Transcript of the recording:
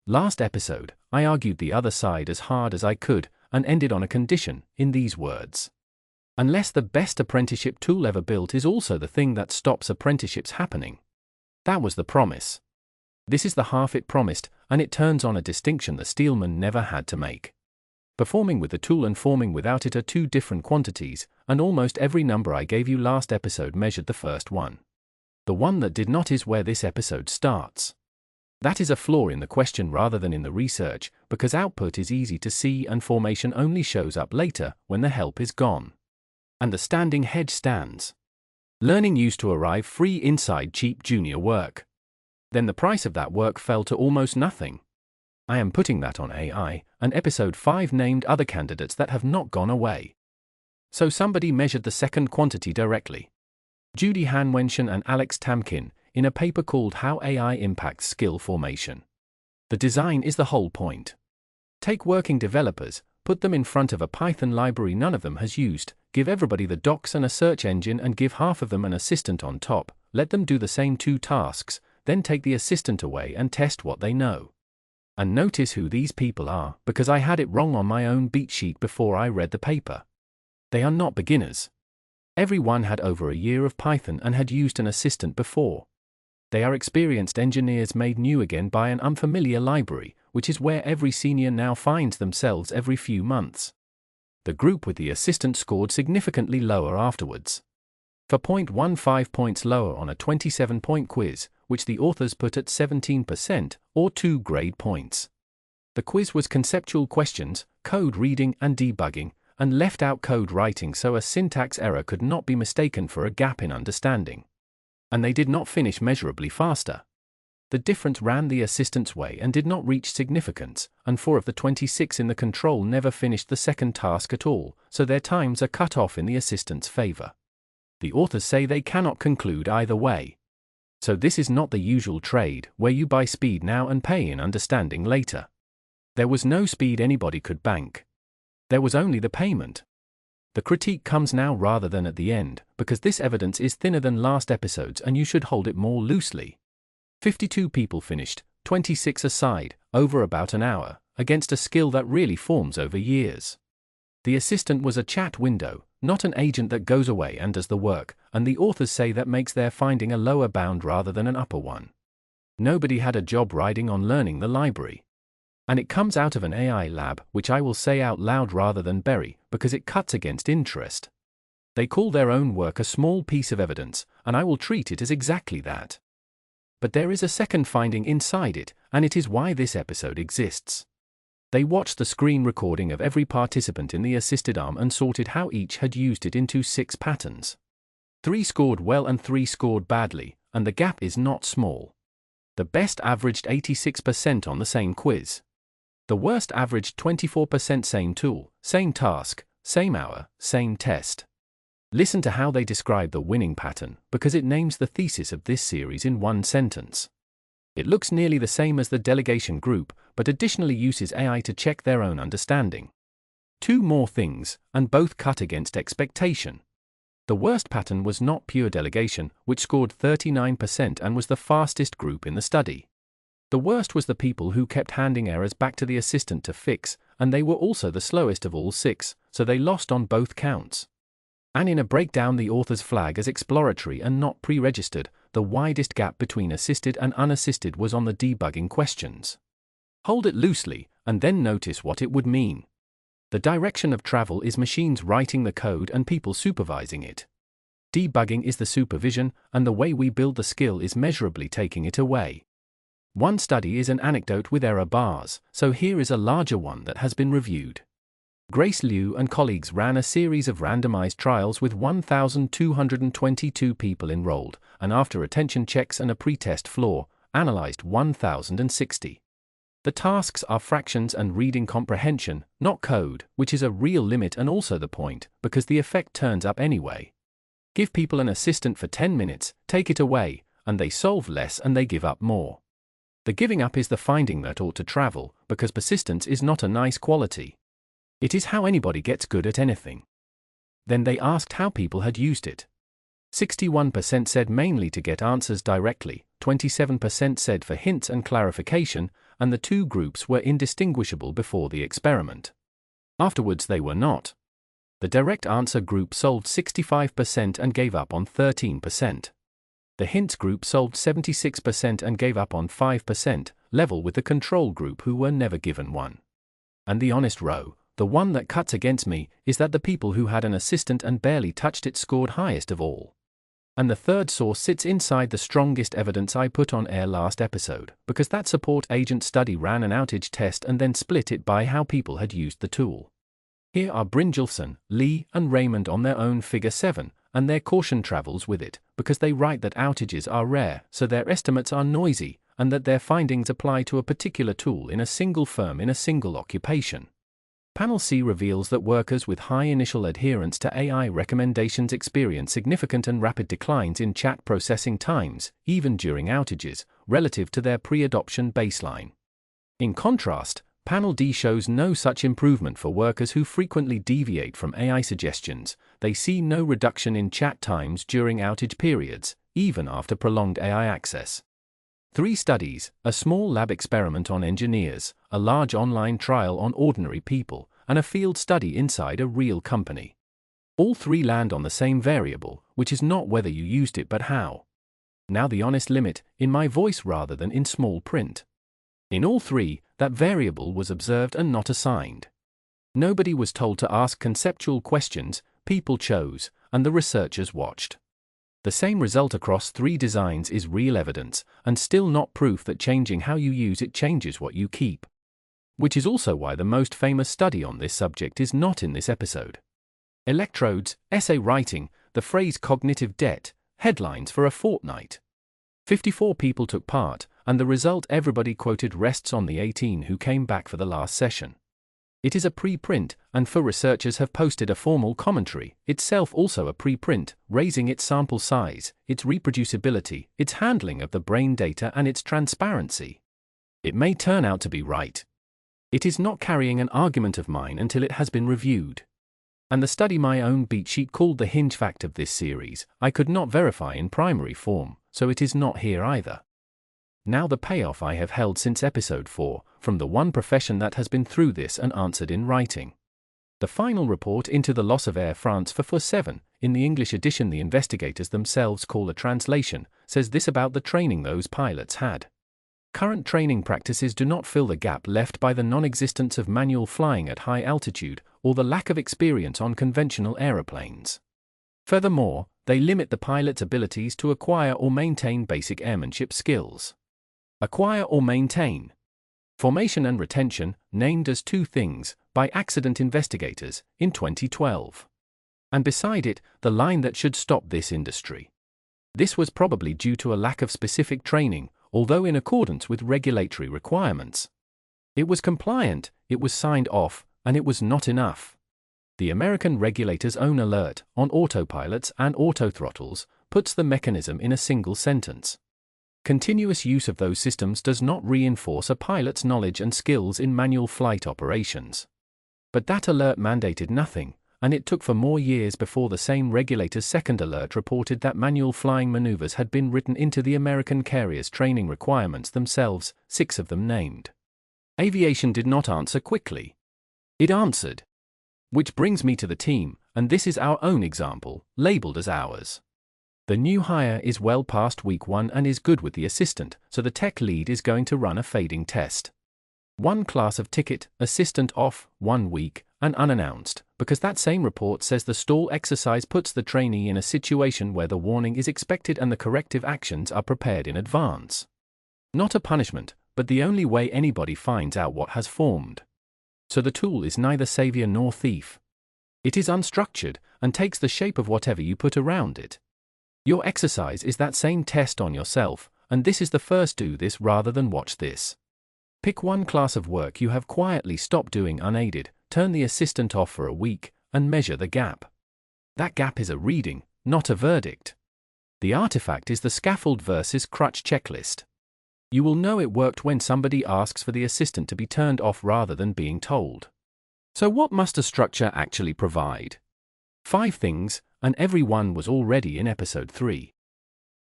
Last episode, I argued the other side as hard as I could and ended on a condition, in these words. Unless the best apprenticeship tool ever built is also the thing that stops apprenticeships happening. That was the promise. This is the half it promised, and it turns on a distinction the steelman never had to make. Performing with the tool and forming without it are two different quantities, and almost every number I gave you last episode measured the first one. The one that did not is where this episode starts. That is a flaw in the question rather than in the research, because output is easy to see and formation only shows up later when the help is gone. And the standing hedge stands. Learning used to arrive free inside cheap junior work. Then the price of that work fell to almost nothing. I am putting that on AI, and episode 5 named other candidates that have not gone away. So somebody measured the second quantity directly. Judy Hanwenshen and Alex Tamkin, in a paper called How AI Impacts Skill Formation. The design is the whole point. Take working developers, put them in front of a Python library none of them has used, give everybody the docs and a search engine and give half of them an assistant on top, let them do the same 2 tasks, then take the assistant away and test what they know. And notice who these people are, because I had it wrong on my own beat sheet before I read the paper. They are not beginners. Everyone had over a year of Python and had used an assistant before. They are experienced engineers made new again by an unfamiliar library, which is where every senior now finds themselves every few months. The group with the assistant scored significantly lower afterwards. For 0.15 points lower on a 27-point quiz, which the authors put at 17%, or 2 grade points. The quiz was conceptual questions, code reading and debugging, and left out code writing so a syntax error could not be mistaken for a gap in understanding. And they did not finish measurably faster. The difference ran the assistant's way and did not reach significance, and 4 of the 26 in the control never finished the second task at all, so their times are cut off in the assistant's favor. The authors say they cannot conclude either way. So this is not the usual trade, where you buy speed now and pay in understanding later. There was no speed anybody could bank. There was only the payment. The critique comes now rather than at the end, because this evidence is thinner than last episode's and you should hold it more loosely. 52 people finished, 26 aside, over about an hour, against a skill that really forms over years. The assistant was a chat window, not an agent that goes away and does the work, and the authors say that makes their finding a lower bound rather than an upper one. Nobody had a job riding on learning the library. And it comes out of an AI lab, which I will say out loud rather than bury, because it cuts against interest. They call their own work a small piece of evidence, and I will treat it as exactly that. But there is a second finding inside it, and it is why this episode exists. They watched the screen recording of every participant in the assisted arm and sorted how each had used it into 6 patterns. 3 scored well and 3 scored badly, and the gap is not small. The best averaged 86% on the same quiz. The worst averaged 24% same tool, same task, same hour, same test. Listen to how they describe the winning pattern, because it names the thesis of this series in 1 sentence. It looks nearly the same as the delegation group, but additionally uses AI to check their own understanding. 2 more things, and both cut against expectation. The worst pattern was not pure delegation, which scored 39% and was the fastest group in the study. The worst was the people who kept handing errors back to the assistant to fix, and they were also the slowest of all 6, so they lost on both counts. And in a breakdown the authors flag as exploratory and not pre-registered, the widest gap between assisted and unassisted was on the debugging questions. Hold it loosely, and then notice what it would mean. The direction of travel is machines writing the code and people supervising it. Debugging is the supervision, and the way we build the skill is measurably taking it away. One study is an anecdote with error bars, so here is a larger one that has been reviewed. Grace Liu and colleagues ran a series of randomized trials with 1,222 people enrolled, and after attention checks and a pre-test floor, analyzed 1,060. The tasks are fractions and reading comprehension, not code, which is a real limit and also the point, because the effect turns up anyway. Give people an assistant for 10 minutes, take it away, and they solve less and they give up more. The giving up is the finding that ought to travel, because persistence is not a nice quality. It is how anybody gets good at anything. Then they asked how people had used it. 61% said mainly to get answers directly, 27% said for hints and clarification, and the two groups were indistinguishable before the experiment. Afterwards they were not. The direct answer group solved 65% and gave up on 13%. The hints group solved 76% and gave up on 5%, level with the control group who were never given one. And the honest row, the one that cuts against me, is that the people who had an assistant and barely touched it scored highest of all. And the third source sits inside the strongest evidence I put on air last episode, because that support agent study ran an outage test and then split it by how people had used the tool. Here are Brynjolfsson, Lee, and Raymond on their own Figure 7, and their caution travels with it, because they write that outages are rare, so their estimates are noisy, and that their findings apply to a particular tool in a single firm in a single occupation. Panel C reveals that workers with high initial adherence to AI recommendations experience significant and rapid declines in chat processing times, even during outages, relative to their pre-adoption baseline. In contrast, Panel D shows no such improvement for workers who frequently deviate from AI suggestions. They see no reduction in chat times during outage periods, even after prolonged AI access. 3 studies, a small lab experiment on engineers, a large online trial on ordinary people, and a field study inside a real company. All 3 land on the same variable, which is not whether you used it but how. Now the honest limit, in my voice rather than in small print. In all 3, that variable was observed and not assigned. Nobody was told to ask conceptual questions, people chose, and the researchers watched. The same result across 3 designs is real evidence, and still not proof that changing how you use it changes what you keep. Which is also why the most famous study on this subject is not in this episode. Electrodes, essay writing, the phrase cognitive debt, headlines for a fortnight. 54 people took part, and the result everybody quoted rests on the 18 who came back for the last session. It is a preprint, and for researchers have posted a formal commentary, itself also a preprint, raising its sample size, its reproducibility, its handling of the brain data and its transparency. It may turn out to be right. It is not carrying an argument of mine until it has been reviewed. And the study my own beat sheet called the hinge fact of this series, I could not verify in primary form, so it is not here either. Now the payoff I have held since episode 4, from the one profession that has been through this and answered in writing. The final report into the loss of Air France for 7, in the English edition the investigators themselves call a translation, says this about the training those pilots had. Current training practices do not fill the gap left by the non-existence of manual flying at high altitude, or the lack of experience on conventional aeroplanes. Furthermore, they limit the pilot's abilities to acquire or maintain basic airmanship skills. Acquire or maintain. Formation and retention, named as 2 things, by accident investigators, in 2012. And beside it, the line that should stop this industry. This was probably due to a lack of specific training, although in accordance with regulatory requirements. It was compliant, it was signed off, and it was not enough. The American regulator's own alert, on autopilots and autothrottles, puts the mechanism in a single sentence. Continuous use of those systems does not reinforce a pilot's knowledge and skills in manual flight operations. But that alert mandated nothing, and it took for more years before the same regulator's second alert reported that manual flying maneuvers had been written into the American carriers' training requirements themselves, 6 of them named. Aviation did not answer quickly. It answered. Which brings me to the team, and this is our own example, labeled as ours. The new hire is well past week 1 and is good with the assistant, so the tech lead is going to run a fading test. 1 class of ticket, assistant off, 1 week, and unannounced, because that same report says the stall exercise puts the trainee in a situation where the warning is expected and the corrective actions are prepared in advance. Not a punishment, but the only way anybody finds out what has formed. So the tool is neither savior nor thief. It is unstructured, and takes the shape of whatever you put around it. Your exercise is that same test on yourself, and this is the first do this rather than watch this. Pick 1 class of work you have quietly stopped doing unaided, turn the assistant off for a week, and measure the gap. That gap is a reading, not a verdict. The artifact is the scaffold versus crutch checklist. You will know it worked when somebody asks for the assistant to be turned off rather than being told. So what must a structure actually provide? 5 things, and every one was already in episode 3.